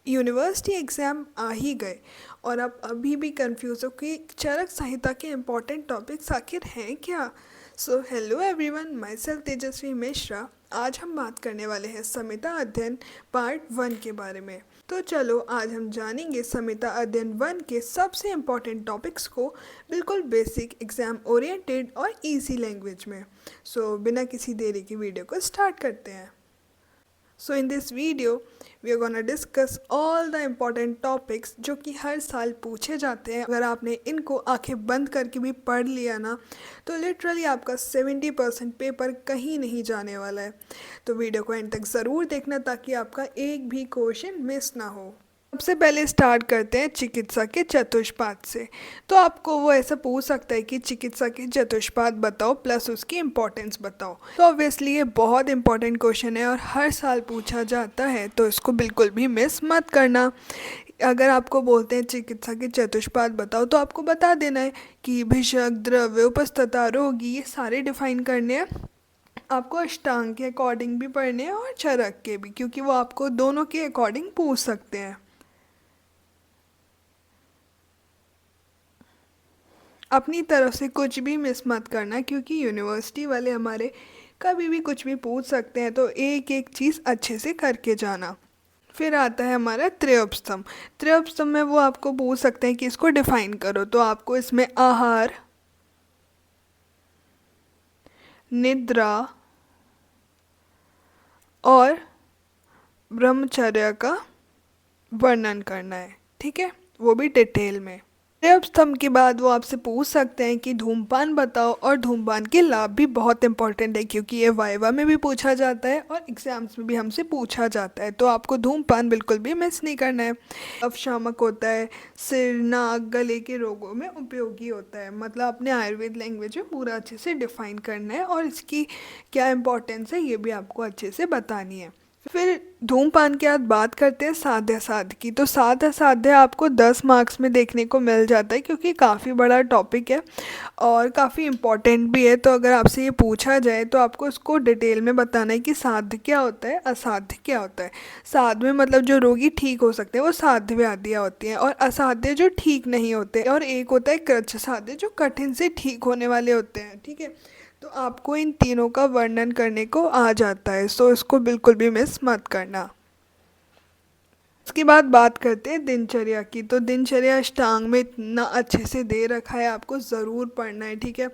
University exam आ ही गए और आप अभी भी कंफ्यूज हो कि चरक संहिता के इम्पोर्टेंट टॉपिक्स आखिर हैं क्या। So hello everyone, myself Tejasvi Mishra. आज हम बात करने वाले हैं संहिता अध्ययन पार्ट 1 के बारे में। तो चलो आज हम जानेंगे संहिता अध्ययन 1 के सबसे इम्पोर्टेंट टॉपिक्स को बिल्कुल बेसिक, एग्ज़ाम ओरिएंटेड और इजी लैंग्वेज में। सो बिना किसी देरी की वीडियो को स्टार्ट करते हैं। So in this video we are gonna discuss all the important topics जो कि हर साल पूछे जाते हैं। अगर आपने इनको आंखें बंद करके भी पढ़ लिया ना तो लिटरली आपका 70% पेपर कहीं नहीं जाने वाला है। तो वीडियो को एंड तक ज़रूर देखना ताकि आपका एक भी क्वेश्चन मिस ना हो। सबसे पहले स्टार्ट करते हैं चिकित्सा के चतुष्पाद से। तो आपको वो ऐसा पूछ सकता है कि चिकित्सा के चतुष्पाद बताओ प्लस उसकी इम्पोर्टेंस बताओ। तो ऑब्वियसली ये बहुत इंपॉर्टेंट क्वेश्चन है और हर साल पूछा जाता है, तो इसको बिल्कुल भी मिस मत करना। अगर आपको बोलते हैं चिकित्सा के चतुष्पाद बताओ तो आपको बता देना है कि भिषक, द्रव्य, उपस्थता, रोगी, ये सारे डिफाइन करने हैं। आपको अष्टांग के अकॉर्डिंग भी पढ़ने हैं और चरक के भी, क्योंकि वो आपको दोनों के अकॉर्डिंग पूछ सकते हैं। अपनी तरफ से कुछ भी मिस मत करना, क्योंकि यूनिवर्सिटी वाले हमारे कभी भी कुछ भी पूछ सकते हैं, तो एक एक चीज़ अच्छे से करके जाना। फिर आता है हमारा त्रयोपस्तंभ। त्रयोपस्तंभ में वो आपको पूछ सकते हैं कि इसको डिफाइन करो, तो आपको इसमें आहार, निद्रा और ब्रह्मचर्य का वर्णन करना है। ठीक है, वो भी डिटेल में। अब स्तंभ के बाद वो आपसे पूछ सकते हैं कि धूमपान बताओ, और धूमपान के लाभ भी बहुत इंपॉर्टेंट है क्योंकि ये वाइवा में भी पूछा जाता है और एग्जाम्स में भी हमसे पूछा जाता है। तो आपको धूमपान बिल्कुल भी मिस नहीं करना है। अवशामक होता है, सिर, नाक, गले के रोगों में उपयोगी होता है। मतलब अपने आयुर्वेद लैंग्वेज में पूरा अच्छे से डिफाइन करना है और इसकी क्या इंपॉर्टेंस है ये भी आपको अच्छे से बतानी है। फिर धूमपान के बाद बात करते हैं साध्य साध्य की। तो साध्य साध्य आपको 10 मार्क्स में देखने को मिल जाता है क्योंकि काफ़ी बड़ा टॉपिक है और काफ़ी इम्पॉर्टेंट भी है। तो अगर आपसे ये पूछा जाए तो आपको इसको डिटेल में बताना है कि साध्य क्या होता है, असाध्य क्या होता है। साध्य में मतलब जो रोगी ठीक हो सकते हैं वो साध्य व्याधियाँ होती हैं, और असाध्य जो ठीक नहीं होते, और एक होता है कृच्छ साध्य जो कठिन से ठीक होने वाले होते हैं। ठीक है, तो आपको इन तीनों का वर्णन करने को आ जाता है, सो इसको बिल्कुल भी मिस मत करना। उसके बाद बात करते हैं दिनचर्या की। तो दिनचर्या अष्टांग में इतना अच्छे से दे रखा है, आपको ज़रूर पढ़ना है। ठीक है,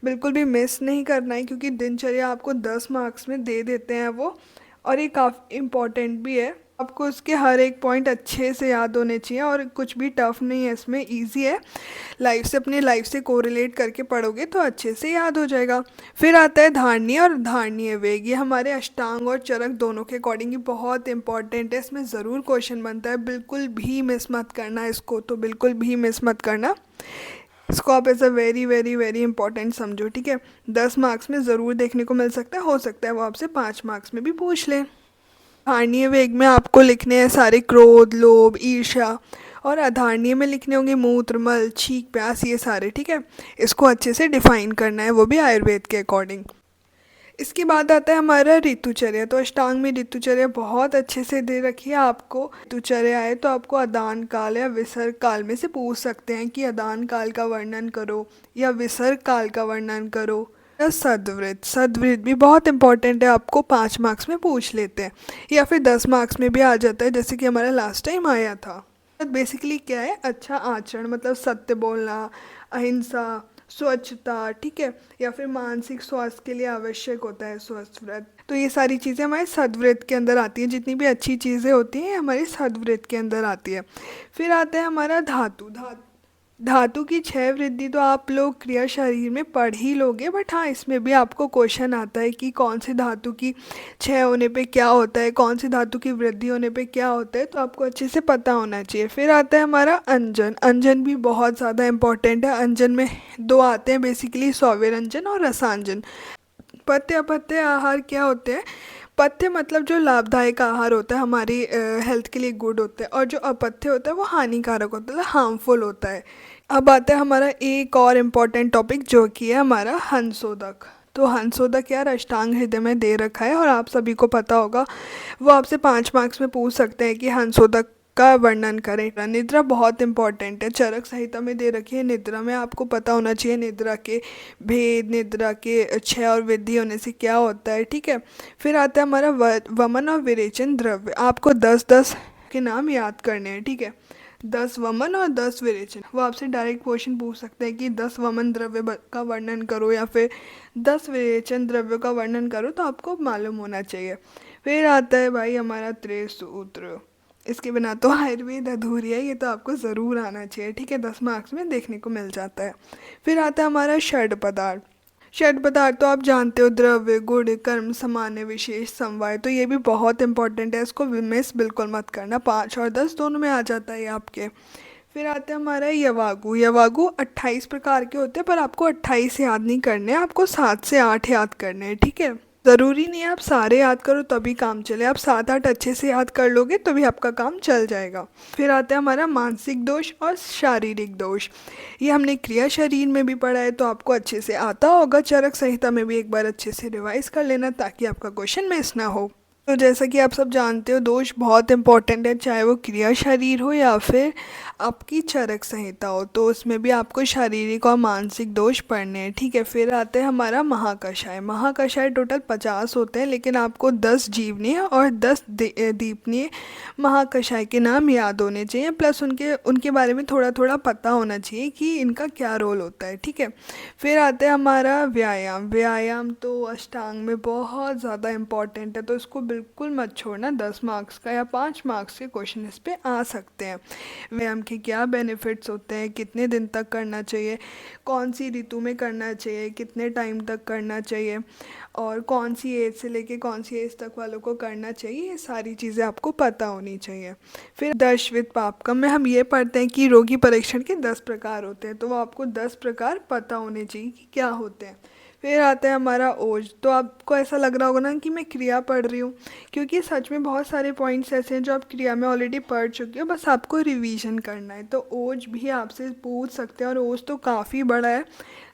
बिल्कुल भी मिस नहीं करना है क्योंकि दिनचर्या आपको 10 मार्क्स में दे देते हैं वो, और ये काफ़ी इम्पॉर्टेंट भी है। आपको उसके हर एक पॉइंट अच्छे से याद होने चाहिए और कुछ भी टफ नहीं है इसमें, इजी है। लाइफ से, अपने लाइफ से कोरिलेट करके पढ़ोगे तो अच्छे से याद हो जाएगा। फिर आता है धारणीय और धारणीय वेग। ये हमारे अष्टांग और चरक दोनों के अकॉर्डिंग ही बहुत इंपॉर्टेंट है। इसमें ज़रूर क्वेश्चन बनता है, बिल्कुल भी मिस मत करना इसको, तो बिल्कुल भी मिस मत करना। इसको आप ऐसा वेरी वेरी वेरी इंपॉर्टेंट समझो। ठीक है, 10 मार्क्स में ज़रूर देखने को मिल सकता है, हो सकता है वो आपसे 5 मार्क्स में भी पूछ लें। धारणीय वेग में आपको लिखने हैं सारे क्रोध, लोभ, ईर्ष्या, और अधारणीय में लिखने होंगे मूत्र, मल, छींक, प्यास, ये सारे। ठीक है, इसको अच्छे से डिफाइन करना है, वो भी आयुर्वेद के अकॉर्डिंग। इसके बाद आता है हमारा ऋतुचर्या। तो अष्टांग में ऋतुचर्या बहुत अच्छे से दे रखी है आपको। ऋतुचर्या है तो आपको अदान काल या विसर्ग काल में से पूछ सकते हैं कि अदान काल का वर्णन करो या विसर्ग काल का वर्णन करो। सदवृत, सदवृत भी बहुत इंपॉर्टेंट है, आपको 5 मार्क्स में पूछ लेते हैं या फिर 10 मार्क्स में भी आ जाता है, जैसे कि हमारा लास्ट टाइम आया था। बेसिकली क्या है, अच्छा आचरण, मतलब सत्य बोलना, अहिंसा, स्वच्छता। ठीक है, या फिर मानसिक स्वास्थ्य के लिए आवश्यक होता है स्वस्थ व्रत। तो ये सारी चीज़ें हमारे सदव्रत के अंदर आती हैं, जितनी भी अच्छी चीज़ें होती हैं हमारी सदव्रत के अंदर आती है। फिर आता है हमारा धातु। धातु की 6 वृद्धि तो आप लोग क्रिया शरीर में पढ़ ही लोगे, बट हाँ इसमें भी आपको क्वेश्चन आता है कि कौन सी धातु की 6 होने पे क्या होता है, कौन सी धातु की वृद्धि होने पे क्या होता है, तो आपको अच्छे से पता होना चाहिए। फिर आता है हमारा अंजन। अंजन भी बहुत ज़्यादा इंपॉर्टेंट है। अंजन में 2 आते हैं बेसिकली, सौविरंजन और रसांजन। पथ्य अपथ्य आहार क्या होते हैं? पथ्य मतलब जो लाभदायक आहार होता है, हमारी हेल्थ के लिए गुड होता है, और जो अपथ्य होता है वो हानिकारक होता है, हार्मफुल होता है। अब आता है हमारा एक और इम्पॉर्टेंट टॉपिक जो कि है हमारा हंसोदक। तो हंसोदक यार अष्टांग हृदय में दे रखा है और आप सभी को पता होगा। वो आपसे 5 मार्क्स में पूछ सकते हैं कि हंसोदक का वर्णन करें। निद्रा बहुत इंपॉर्टेंट है, चरक संहिता में दे रखी है। निद्रा में आपको पता होना चाहिए निद्रा के भेद, निद्रा के क्षय और वृद्धि होने से क्या होता है, ठीक है। फिर आता है हमारा वमन और विरेचन द्रव्य। आपको 10-10 के नाम याद करने हैं, ठीक है। 10 वमन और 10 विरेचन। वो आपसे डायरेक्ट क्वेश्चन पूछ सकते हैं कि 10 वमन द्रव्य का वर्णन करो या फिर 10 विरेचन द्रव्यों का वर्णन करो, तो आपको मालूम होना चाहिए। फिर आता है भाई हमारा त्रिसूत्र। इसके बिना तो आयुर्वेद अधूरी है, ये तो आपको ज़रूर आना चाहिए, ठीक है। 10 मार्क्स में देखने को मिल जाता है। फिर आता है हमारा षड पदार्थ। षड पदार्थ तो आप जानते हो, द्रव्य, गुण, कर्म, सामान्य, विशेष, समवाय। तो ये भी बहुत इंपॉर्टेंट है, इसको मिस बिल्कुल मत करना। 5 और 10 दोनों में आ जाता है ये आपके। फिर आता है हमारा यवागु। यवागु 28 प्रकार के होते हैं, पर आपको 28 याद नहीं करने हैं, आपको 7 से 8 याद करने हैं, ठीक है। ज़रूरी नहीं है आप सारे याद करो तभी काम चले, आप 7-8 अच्छे से याद कर लोगे तो भी आपका काम चल जाएगा। फिर आता है हमारा मानसिक दोष और शारीरिक दोष। ये हमने क्रिया शरीर में भी पढ़ा है, तो आपको अच्छे से आता होगा। चरक संहिता में भी एक बार अच्छे से रिवाइज कर लेना ताकि आपका क्वेश्चन मिस ना हो। तो जैसा कि आप सब जानते हो, दोष बहुत इंपॉर्टेंट है, चाहे वो क्रिया शरीर हो या फिर आपकी चरक संहिता हो, तो उसमें भी आपको शारीरिक और मानसिक दोष पढ़ने हैं, ठीक है। फिर आते हैं हमारा महाकषाय। महाकषाय टोटल 50 होते हैं, लेकिन आपको 10 जीवनीय और 10 दीपनीय महाकषाय के नाम याद होने चाहिए, प्लस उनके बारे में थोड़ा थोड़ा पता होना चाहिए कि इनका क्या रोल होता है, ठीक है। फिर आते हैं हमारा व्यायाम। व्यायाम तो अष्टांग में बहुत ज़्यादा इम्पॉर्टेंट है, तो इसको बिल्कुल मत छोड़ना। 10 मार्क्स का या 5 मार्क्स के क्वेश्चन इस पे आ सकते हैं। व्यायाम के क्या बेनिफिट्स होते हैं, कितने दिन तक करना चाहिए, कौन सी ऋतु में करना चाहिए, कितने टाइम तक करना चाहिए, और कौन सी एज से लेके कौन सी एज तक वालों को करना चाहिए, ये सारी चीज़ें आपको पता होनी चाहिए। फिर दशविध पापकम में हम ये पढ़ते हैं कि रोगी परीक्षण के 10 प्रकार होते हैं, तो वो आपको 10 प्रकार पता होने चाहिए कि क्या होते हैं। फिर आता है हमारा ओज। तो आपको ऐसा लग रहा होगा ना कि मैं क्रिया पढ़ रही हूँ, क्योंकि सच में बहुत सारे पॉइंट्स ऐसे हैं जो आप क्रिया में ऑलरेडी पढ़ चुके हो, बस आपको रिवीजन करना है। तो ओज भी आपसे पूछ सकते हैं, और ओज तो काफ़ी बड़ा है,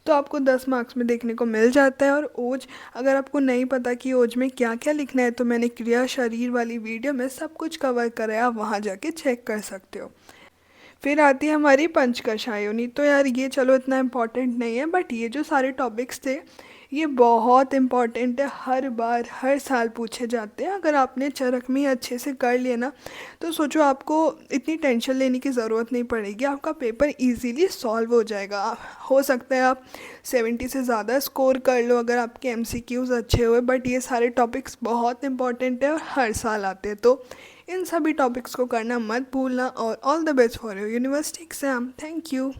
तो आपको 10 मार्क्स में देखने को मिल जाता है। और ओज अगर आपको नहीं पता कि ओज में क्या क्या लिखना है, तो मैंने क्रिया शरीर वाली वीडियो में सब कुछ कवर करा है, आप वहाँ जाके चेक कर सकते हो। फिर आती है हमारी पंचकशायोनी। तो यार ये चलो इतना इम्पोर्टेंट नहीं है, बट ये जो सारे टॉपिक्स थे ये बहुत इम्पॉर्टेंट है, हर बार हर साल पूछे जाते हैं। अगर आपने चरक में अच्छे से कर लिया ना, तो सोचो आपको इतनी टेंशन लेने की ज़रूरत नहीं पड़ेगी, आपका पेपर इजीली सॉल्व हो जाएगा। हो सकता है आप 70 से ज़्यादा स्कोर कर लो अगर आपके MCQs अच्छे हुए, बट ये सारे टॉपिक्स बहुत इंपॉर्टेंट है और हर साल आते हैं, तो इन सभी टॉपिक्स को करना मत भूलना। और all the best for your university exam. Thank you.